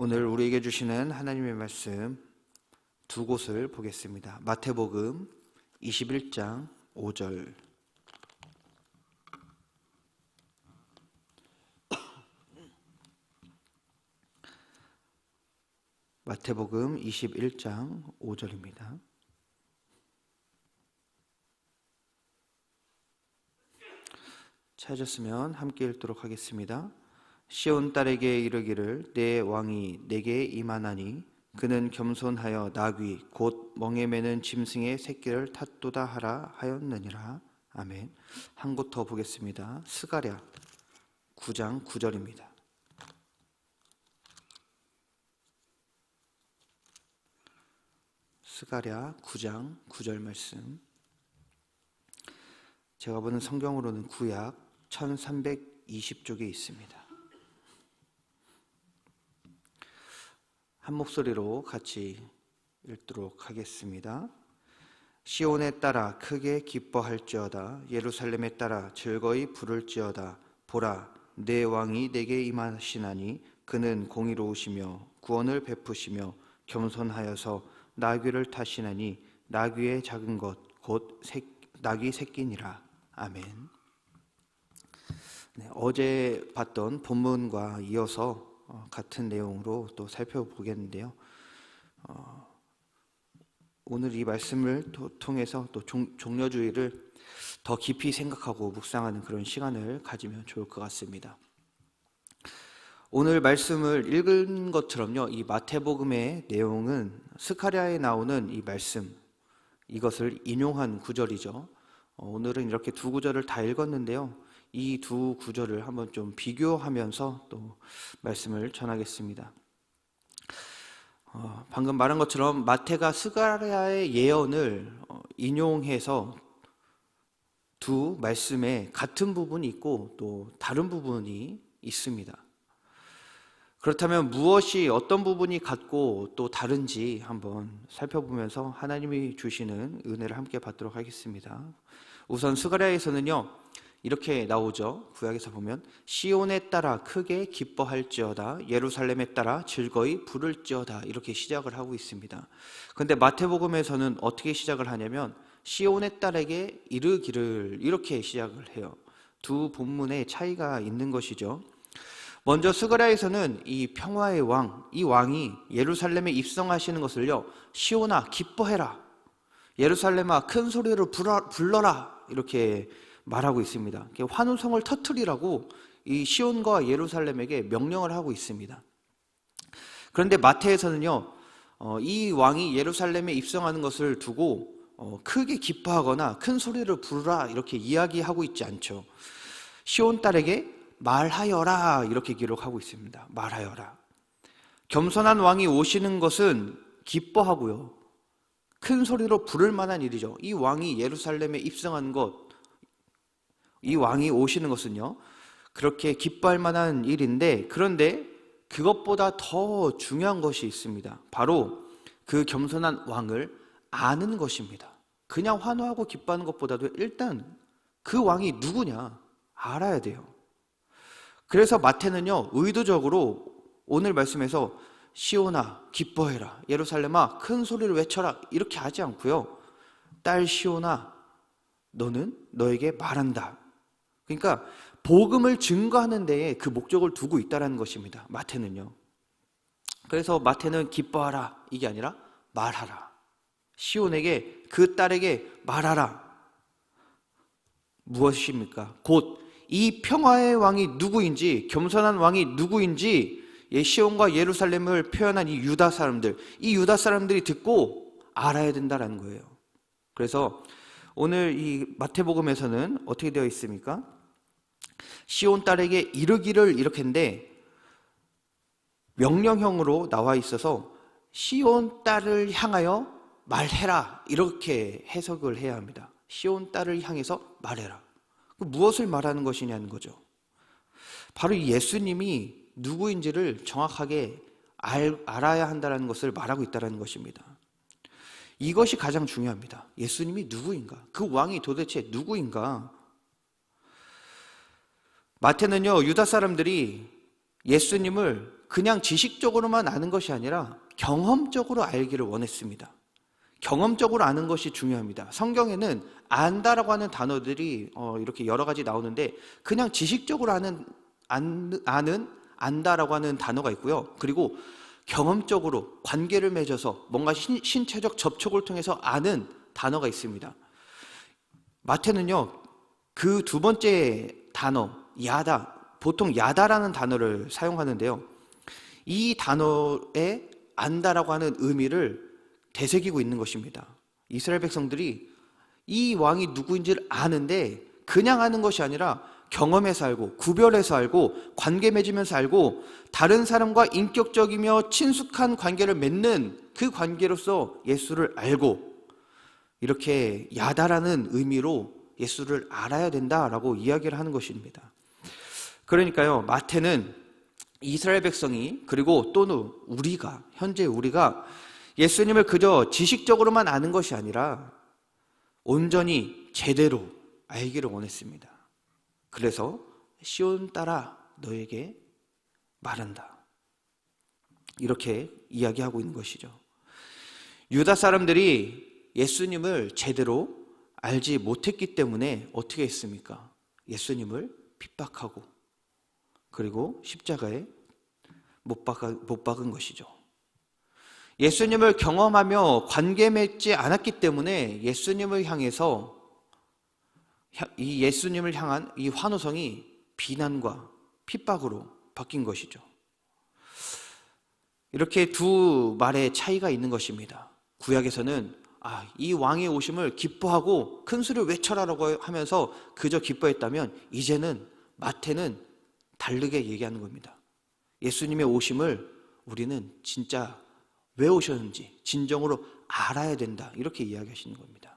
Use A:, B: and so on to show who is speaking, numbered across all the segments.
A: 오늘 우리에게 주시는 하나님의 말씀 두 곳을 보겠습니다. 마태복음 21장 5절, 마태복음 21장 5절입니다. 찾았으면 함께 읽도록 하겠습니다. 시온 딸에게 이르기를 내 왕이 내게 임하나니 그는 겸손하여 나귀 곧 멍에 매는 짐승의 새끼를 탓도다 하라 하였느니라. 아멘. 한 곳 더 보겠습니다. 스가랴 9장 9절입니다. 스가랴 9장 9절 말씀. 제가 보는 성경으로는 구약 1320쪽에 있습니다. 한 목소리로 같이 읽도록 하겠습니다. 시온에 따라 크게 기뻐할지어다. 예루살렘에 따라 즐거이 부를지어다. 보라, 내 왕이 내게 임하시나니 그는 공의로우시며 구원을 베푸시며 겸손하여서 나귀를 타시나니 나귀의 작은 것 곧 나귀 새끼니라. 아멘. 네, 어제 봤던 본문과 이어서 같은 내용으로 또 살펴보겠는데요. 오늘 이 말씀을 통해서 또 종려주의를 더 깊이 생각하고 묵상하는 그런 시간을 가지면 좋을 것 같습니다. 오늘 말씀을 읽은 것처럼요, 이 마태복음의 내용은 스가랴에 나오는 이 말씀, 이것을 인용한 구절이죠. 오늘은 이렇게 두 구절을 다 읽었는데요, 이 두 구절을 한번 좀 비교하면서 또 말씀을 전하겠습니다. 방금 말한 것처럼 마태가 스가랴의 예언을 인용해서 두 말씀에 같은 부분이 있고 또 다른 부분이 있습니다. 그렇다면 무엇이 어떤 부분이 같고 또 다른지 한번 살펴보면서 하나님이 주시는 은혜를 함께 받도록 하겠습니다. 우선 스가랴에서는요, 이렇게 나오죠. 구약에서 보면 시온에 따라 크게 기뻐할지어다. 예루살렘에 따라 즐거이 부를지어다. 이렇게 시작을 하고 있습니다. 그런데 마태복음에서는 어떻게 시작을 하냐면 시온의 딸에게 이르기를, 이렇게 시작을 해요. 두 본문의 차이가 있는 것이죠. 먼저 스가랴에서는 이 평화의 왕, 이 왕이 예루살렘에 입성하시는 것을요, 시온아 기뻐해라, 예루살렘아 큰 소리로 불러라, 이렇게 말하고 있습니다. 환호성을 터뜨리라고 이 시온과 예루살렘에게 명령을 하고 있습니다. 그런데 마태에서는요, 이 왕이 예루살렘에 입성하는 것을 두고 크게 기뻐하거나 큰 소리를 부르라 이렇게 이야기하고 있지 않죠. 시온 딸에게 말하여라 이렇게 기록하고 있습니다. 말하여라. 겸손한 왕이 오시는 것은 기뻐하고요, 큰 소리로 부를 만한 일이죠. 이 왕이 예루살렘에 입성한 것, 이 왕이 오시는 것은요, 그렇게 기뻐할 만한 일인데, 그런데 그것보다 더 중요한 것이 있습니다. 바로 그 겸손한 왕을 아는 것입니다. 그냥 환호하고 기뻐하는 것보다도 일단 그 왕이 누구냐 알아야 돼요. 그래서 마태는요, 의도적으로 오늘 말씀에서 시온아 기뻐해라, 예루살렘아 큰 소리를 외쳐라 이렇게 하지 않고요, 딸 시온아 너는 너에게 말한다. 그러니까 복음을 증거하는 데에 그 목적을 두고 있다는 것입니다. 마태는요. 그래서 마태는 기뻐하라 이게 아니라 말하라. 시온에게, 그 딸에게 말하라. 무엇입니까? 곧 이 평화의 왕이 누구인지, 겸손한 왕이 누구인지 시온과 예루살렘을 표현한 이 유다 사람들, 이 유다 사람들이 듣고 알아야 된다는 거예요. 그래서 오늘 이 마태복음에서는 어떻게 되어 있습니까? 시온 딸에게 이르기를 이렇게 했는데 명령형으로 나와 있어서 시온 딸을 향하여 말해라 이렇게 해석을 해야 합니다. 시온 딸을 향해서 말해라. 무엇을 말하는 것이냐는 거죠. 바로 이 예수님이 누구인지를 정확하게 알아야 한다는 것을 말하고 있다는 것입니다. 이것이 가장 중요합니다. 예수님이 누구인가? 그 왕이 도대체 누구인가? 마태는요, 유다 사람들이 예수님을 그냥 지식적으로만 아는 것이 아니라 경험적으로 알기를 원했습니다. 경험적으로 아는 것이 중요합니다. 성경에는 안다라고 하는 단어들이 이렇게 여러 가지 나오는데, 그냥 지식적으로 안다라고 하는 단어가 있고요. 그리고 경험적으로 관계를 맺어서 뭔가 신체적 접촉을 통해서 아는 단어가 있습니다. 마태는요, 그 두 번째 단어, 야다, 보통 야다라는 단어를 사용하는데요. 이 단어에 안다라고 하는 의미를 되새기고 있는 것입니다. 이스라엘 백성들이 이 왕이 누구인지를 아는데 그냥 아는 것이 아니라 경험해서 알고, 구별해서 알고, 관계 맺으면서 알고, 다른 사람과 인격적이며 친숙한 관계를 맺는 그 관계로서 예수를 알고, 이렇게 야다라는 의미로 예수를 알아야 된다라고 이야기를 하는 것입니다. 그러니까요, 마태는 이스라엘 백성이, 그리고 또는 현재 우리가 예수님을 그저 지식적으로만 아는 것이 아니라 온전히 제대로 알기를 원했습니다. 그래서 시온 딸아 너에게 말한다, 이렇게 이야기하고 있는 것이죠. 유다 사람들이 예수님을 제대로 알지 못했기 때문에 어떻게 했습니까? 예수님을 핍박하고, 그리고 십자가에 못 박은 것이죠. 예수님을 경험하며 관계 맺지 않았기 때문에 예수님을 향해서, 이 예수님을 향한 이 환호성이 비난과 핍박으로 바뀐 것이죠. 이렇게 두 말의 차이가 있는 것입니다. 구약에서는 이 왕의 오심을 기뻐하고 큰 소리를 외쳐라라고 하면서 그저 기뻐했다면, 이제는 마태는 다르게 얘기하는 겁니다. 예수님의 오심을 우리는 진짜 왜 오셨는지 진정으로 알아야 된다, 이렇게 이야기하시는 겁니다.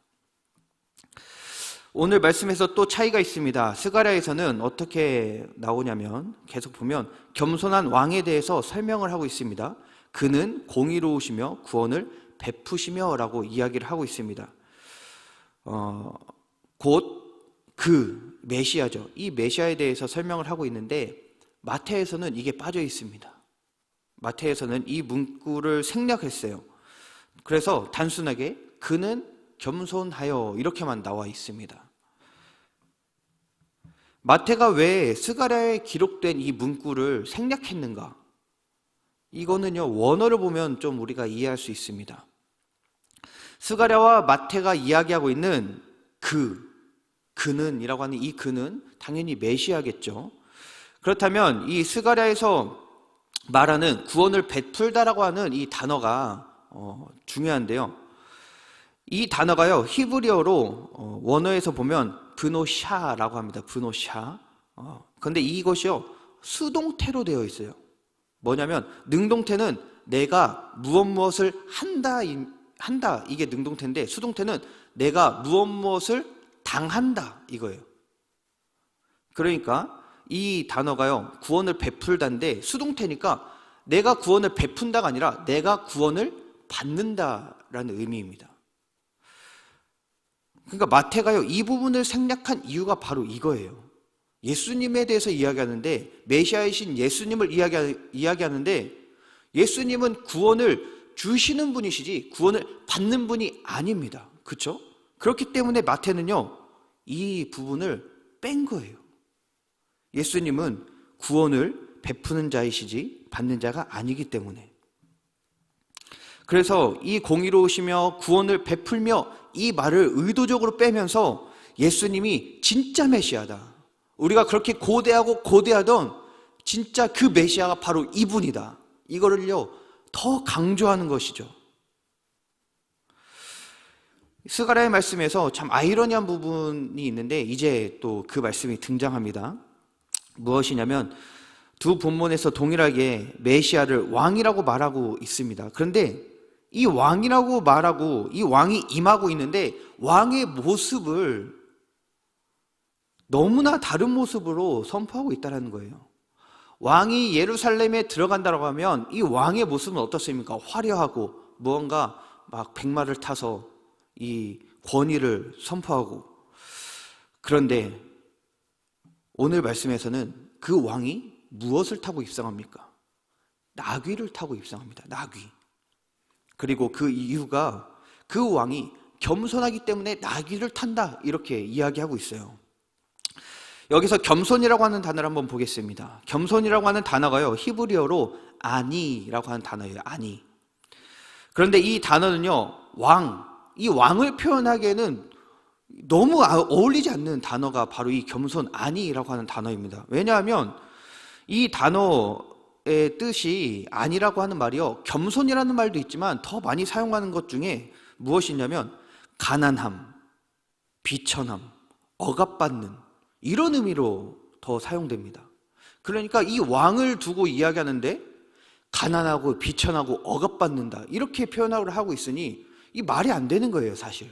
A: 오늘 말씀에서 또 차이가 있습니다. 스가랴에서는 어떻게 나오냐면, 계속 보면 겸손한 왕에 대해서 설명을 하고 있습니다. 그는 공의로우시며 구원을 베푸시며 라고 이야기를 하고 있습니다. 곧 그 메시아죠. 이 메시아에 대해서 설명을 하고 있는데, 마태에서는 이게 빠져 있습니다. 마태에서는 이 문구를 생략했어요. 그래서 단순하게 그는 겸손하여 이렇게만 나와 있습니다. 마태가 왜 스가랴에 기록된 이 문구를 생략했는가? 이거는요, 원어를 보면 좀 우리가 이해할 수 있습니다. 스가랴와 마태가 이야기하고 있는 그는 이라고 하는 이 그는 당연히 메시아겠죠. 그렇다면 이 스가랴에서 말하는 구원을 베풀다라고 하는 이 단어가 중요한데요. 이 단어가요, 히브리어로 원어에서 보면 브노샤라고 합니다. 브노샤. 근데 이것이요, 수동태로 되어 있어요. 뭐냐면 능동태는 내가 무엇을 한다, 이게 능동태인데, 수동태는 내가 무엇을 당한다, 이거예요. 그러니까 이 단어가요, 구원을 베풀다인데 수동태니까 내가 구원을 베푼다가 아니라 내가 구원을 받는다라는 의미입니다. 그러니까 마태가요, 이 부분을 생략한 이유가 바로 이거예요. 예수님에 대해서 이야기하는데, 메시아이신 예수님을 이야기하는데, 예수님은 구원을 주시는 분이시지 구원을 받는 분이 아닙니다. 그렇죠? 그렇기 때문에 마태는요, 이 부분을 뺀 거예요. 예수님은 구원을 베푸는 자이시지 받는 자가 아니기 때문에. 그래서 이 공의로우시며 구원을 베풀며 이 말을 의도적으로 빼면서 예수님이 진짜 메시아다, 우리가 그렇게 고대하던 진짜 그 메시아가 바로 이분이다, 이거를요 더 강조하는 것이죠. 스가랴의 말씀에서 참 아이러니한 부분이 있는데, 이제 또 그 말씀이 등장합니다. 무엇이냐면, 두 본문에서 동일하게 메시아를 왕이라고 말하고 있습니다. 그런데 이 왕이라고 말하고 이 왕이 임하고 있는데, 왕의 모습을 너무나 다른 모습으로 선포하고 있다는 거예요. 왕이 예루살렘에 들어간다고 하면 이 왕의 모습은 어떻습니까? 화려하고 무언가 막 백마를 타서 이 권위를 선포하고. 그런데 오늘 말씀에서는 그 왕이 무엇을 타고 입성합니까? 나귀를 타고 입성합니다. 나귀. 그리고 그 이유가 그 왕이 겸손하기 때문에 나귀를 탄다, 이렇게 이야기하고 있어요. 여기서 겸손이라고 하는 단어를 한번 보겠습니다. 겸손이라고 하는 단어가요, 히브리어로 아니라고 하는 단어예요. 아니. 그런데 이 단어는요, 이 왕을 표현하기에는 너무 어울리지 않는 단어가 바로 이 겸손 아니라고 하는 단어입니다. 왜냐하면 이 단어의 뜻이, 아니라고 하는 말이요, 겸손이라는 말도 있지만 더 많이 사용하는 것 중에 무엇이냐면 가난함, 비천함, 억압받는, 이런 의미로 더 사용됩니다. 그러니까 이 왕을 두고 이야기하는데 가난하고 비천하고 억압받는다, 이렇게 표현을 하고 있으니 이 말이 안 되는 거예요, 사실.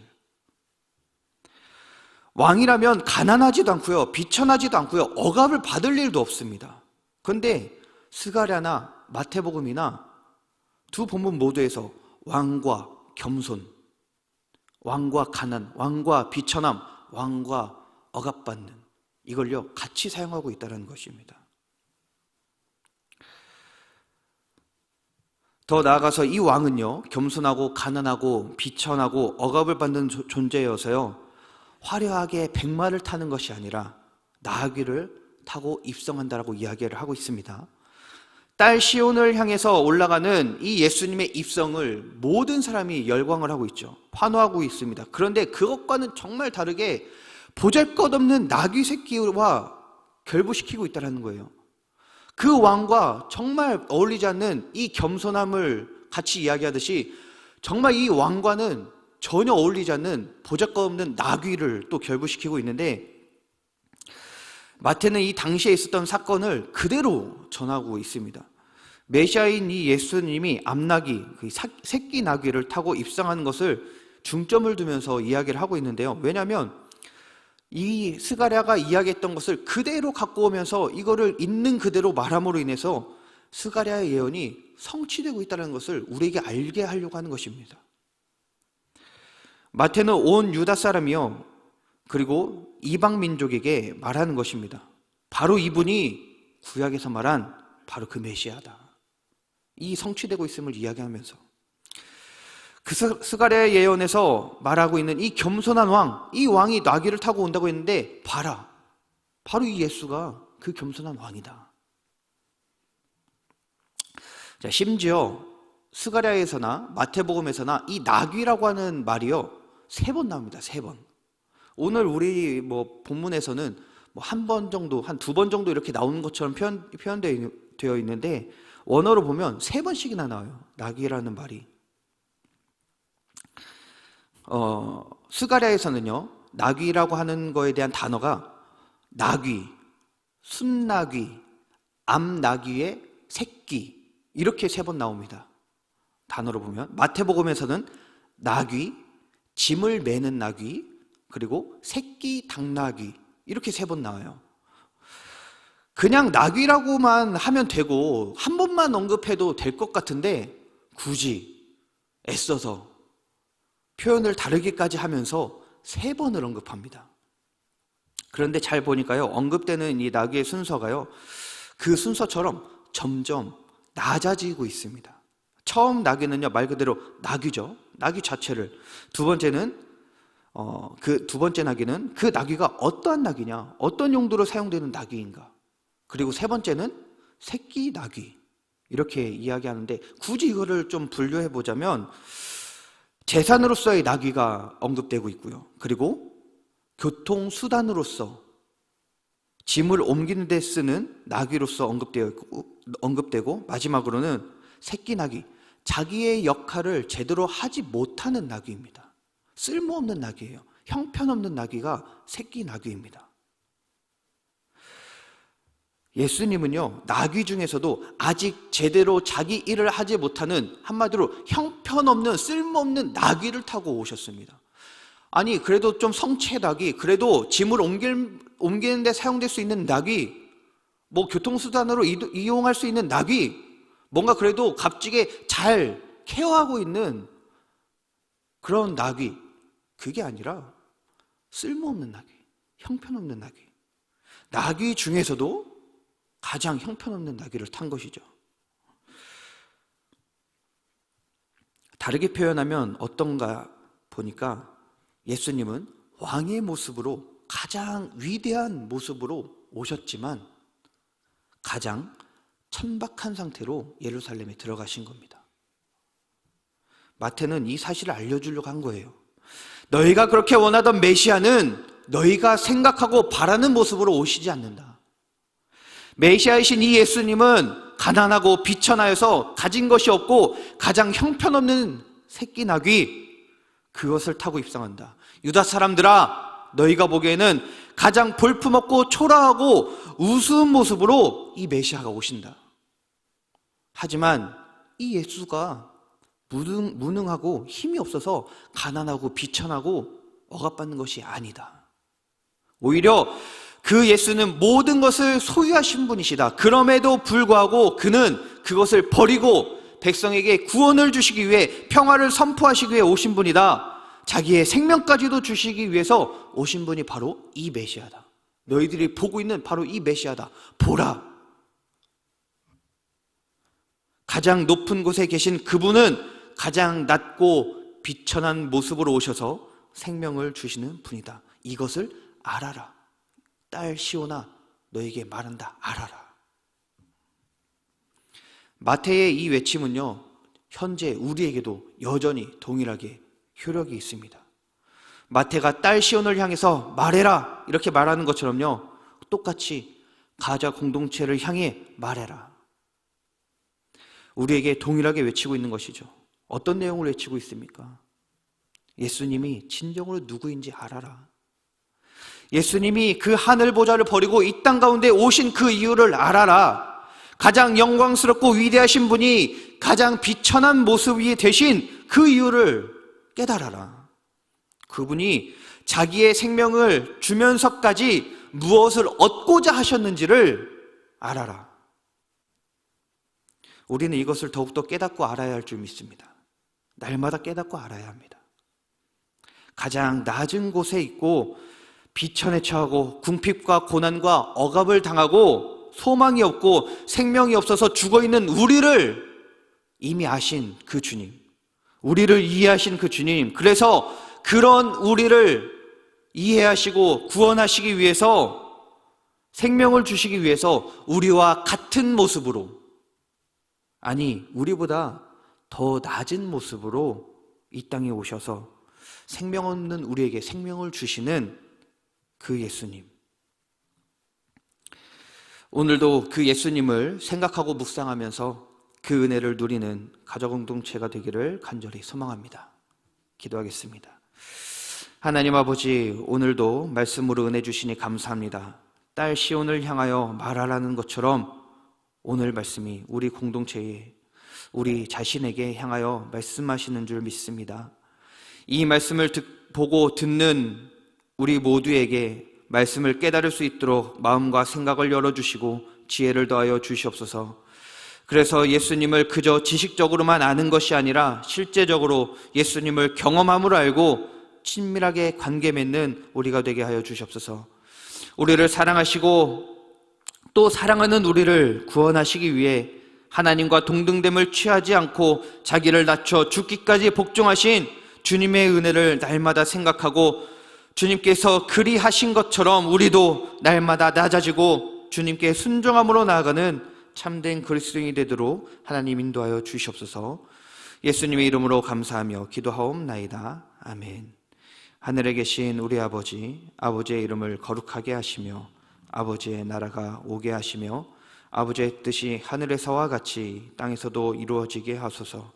A: 왕이라면 가난하지도 않고요, 비천하지도 않고요, 억압을 받을 일도 없습니다. 그런데 스가랴나 마태복음이나 두 본문 모두에서 왕과 겸손, 왕과 가난, 왕과 비천함, 왕과 억압받는, 이걸요 같이 사용하고 있다는 것입니다. 더 나아가서 이 왕은요, 겸손하고 가난하고 비천하고 억압을 받는 존재여서요, 화려하게 백마를 타는 것이 아니라 나귀를 타고 입성한다라고 이야기를 하고 있습니다. 딸 시온을 향해서 올라가는 이 예수님의 입성을 모든 사람이 열광을 하고 있죠. 환호하고 있습니다. 그런데 그것과는 정말 다르게 보잘것없는 나귀 새끼와 결부시키고 있다는 거예요. 그 왕과 정말 어울리지 않는 이 겸손함을 같이 이야기하듯이 정말 이 왕과는 전혀 어울리지 않는 보잘것없는 나귀를 또 결부시키고 있는데, 마태는 이 당시에 있었던 사건을 그대로 전하고 있습니다. 메시아인 이 예수님이 암나귀, 그 새끼 나귀를 타고 입성하는 것을 중점을 두면서 이야기를 하고 있는데요. 왜냐하면 이 스가랴가 이야기했던 것을 그대로 갖고 오면서 이거를 있는 그대로 말함으로 인해서 스가랴의 예언이 성취되고 있다는 것을 우리에게 알게 하려고 하는 것입니다. 마태는 온 유다 사람이요, 그리고 이방 민족에게 말하는 것입니다. 바로 이분이 구약에서 말한 바로 그 메시아다, 이 성취되고 있음을 이야기하면서 그 스가랴의 예언에서 말하고 있는 이 겸손한 왕, 이 왕이 나귀를 타고 온다고 했는데 봐라, 바로 이 예수가 그 겸손한 왕이다. 자, 심지어 스가랴에서나 마태복음에서나 이 나귀라고 하는 말이요 3번 나옵니다. 3번. 오늘 우리 본문에서는 한 번 정도, 한 2번 정도 이렇게 나오는 것처럼 표현되어 있는데 원어로 보면 3번씩이나 나와요, 나귀라는 말이. 스가랴에서는요, 나귀라고 하는 거에 대한 단어가 나귀, 순나귀, 암나귀의 새끼, 이렇게 3번 나옵니다. 단어로 보면. 마태복음에서는 나귀, 짐을 매는 나귀, 그리고 새끼 닭나귀, 이렇게 3번 나와요. 그냥 나귀라고만 하면 되고 한 번만 언급해도 될 것 같은데 굳이 애써서 표현을 다르게까지 하면서 3번을 언급합니다. 그런데 잘 보니까요, 언급되는 이 나귀의 순서가요, 그 순서처럼 점점 낮아지고 있습니다. 처음 나귀는요, 말 그대로 나귀죠. 나귀 자체를. 두 번째는 그 두 번째 나귀는 그 나귀가 어떠한 나귀냐, 어떤 용도로 사용되는 나귀인가. 그리고 3번째는 새끼 나귀, 이렇게 이야기하는데 굳이 이거를 좀 분류해 보자면 재산으로서의 나귀가 언급되고 있고요, 그리고 교통수단으로서 짐을 옮기는 데 쓰는 나귀로서 언급되고 마지막으로는 새끼 나귀, 자기의 역할을 제대로 하지 못하는 나귀입니다. 쓸모없는 나귀예요. 형편없는 나귀가 새끼 나귀입니다. 예수님은요, 나귀 중에서도 아직 제대로 자기 일을 하지 못하는, 한마디로 형편없는 쓸모없는 나귀를 타고 오셨습니다. 아니, 그래도 좀 성체 나귀, 그래도 짐을 옮기는 데 사용될 수 있는 나귀, 교통수단으로 이용할 수 있는 나귀, 뭔가 그래도 값지게 잘 케어하고 있는 그런 나귀, 그게 아니라 쓸모없는 나귀, 형편없는 나귀, 나귀 중에서도 가장 형편없는 나귀를 탄 것이죠. 다르게 표현하면 어떤가 보니까 예수님은 왕의 모습으로, 가장 위대한 모습으로 오셨지만 가장 천박한 상태로 예루살렘에 들어가신 겁니다. 마태는 이 사실을 알려주려고 한 거예요. 너희가 그렇게 원하던 메시아는 너희가 생각하고 바라는 모습으로 오시지 않는다. 메시아이신 이 예수님은 가난하고 비천하여서 가진 것이 없고 가장 형편없는 새끼 나귀, 그것을 타고 입성한다. 유다 사람들아, 너희가 보기에는 가장 볼품없고 초라하고 우스운 모습으로 이 메시아가 오신다. 하지만 이 예수가 무능하고 힘이 없어서 가난하고 비천하고 억압받는 것이 아니다. 오히려 그 예수는 모든 것을 소유하신 분이시다. 그럼에도 불구하고 그는 그것을 버리고 백성에게 구원을 주시기 위해, 평화를 선포하시기 위해 오신 분이다. 자기의 생명까지도 주시기 위해서 오신 분이 바로 이 메시아다. 너희들이 보고 있는 바로 이 메시아다. 보라. 가장 높은 곳에 계신 그분은 가장 낮고 비천한 모습으로 오셔서 생명을 주시는 분이다. 이것을 알아라. 딸 시온아, 너에게 말한다. 알아라. 마태의 이 외침은요, 현재 우리에게도 여전히 동일하게 효력이 있습니다. 마태가 딸 시온을 향해서 말해라 이렇게 말하는 것처럼요, 똑같이 가자 공동체를 향해 말해라. 우리에게 동일하게 외치고 있는 것이죠. 어떤 내용을 외치고 있습니까? 예수님이 진정으로 누구인지 알아라. 예수님이 그 하늘 보좌를 버리고 이 땅 가운데 오신 그 이유를 알아라. 가장 영광스럽고 위대하신 분이 가장 비천한 모습이 되신 그 이유를 깨달아라. 그분이 자기의 생명을 주면서까지 무엇을 얻고자 하셨는지를 알아라. 우리는 이것을 더욱더 깨닫고 알아야 할 줄 믿습니다. 날마다 깨닫고 알아야 합니다. 가장 낮은 곳에 있고 비천에 처하고 궁핍과 고난과 억압을 당하고 소망이 없고 생명이 없어서 죽어있는 우리를 이미 아신 그 주님, 우리를 이해하신 그 주님, 그래서 그런 우리를 이해하시고 구원하시기 위해서, 생명을 주시기 위해서 우리와 같은 모습으로, 아니 우리보다 더 낮은 모습으로 이 땅에 오셔서 생명 없는 우리에게 생명을 주시는 그 예수님, 오늘도 그 예수님을 생각하고 묵상하면서 그 은혜를 누리는 가족공동체가 되기를 간절히 소망합니다. 기도하겠습니다. 하나님 아버지, 오늘도 말씀으로 은혜 주시니 감사합니다. 딸 시온을 향하여 말하라는 것처럼 오늘 말씀이 우리 공동체에, 우리 자신에게 향하여 말씀하시는 줄 믿습니다. 이 말씀을 보고 듣는 우리 모두에게 말씀을 깨달을 수 있도록 마음과 생각을 열어주시고 지혜를 더하여 주시옵소서. 그래서 예수님을 그저 지식적으로만 아는 것이 아니라 실제적으로 예수님을 경험함으로 알고 친밀하게 관계 맺는 우리가 되게 하여 주시옵소서. 우리를 사랑하시고 또 사랑하는 우리를 구원하시기 위해 하나님과 동등됨을 취하지 않고 자기를 낮춰 죽기까지 복종하신 주님의 은혜를 날마다 생각하고 주님께서 그리하신 것처럼 우리도 날마다 낮아지고 주님께 순종함으로 나아가는 참된 그리스도인이 되도록 하나님 인도하여 주시옵소서. 예수님의 이름으로 감사하며 기도하옵나이다. 아멘. 하늘에 계신 우리 아버지, 아버지의 이름을 거룩하게 하시며 아버지의 나라가 오게 하시며 아버지의 뜻이 하늘에서와 같이 땅에서도 이루어지게 하소서.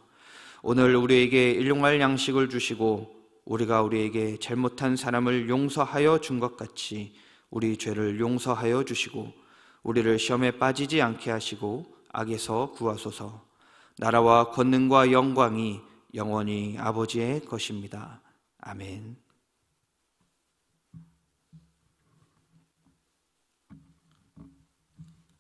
A: 오늘 우리에게 일용할 양식을 주시고 우리가 우리에게 잘못한 사람을 용서하여 준 것 같이 우리 죄를 용서하여 주시고 우리를 시험에 빠지지 않게 하시고 악에서 구하소서. 나라와 권능과 영광이 영원히 아버지의 것입니다. 아멘.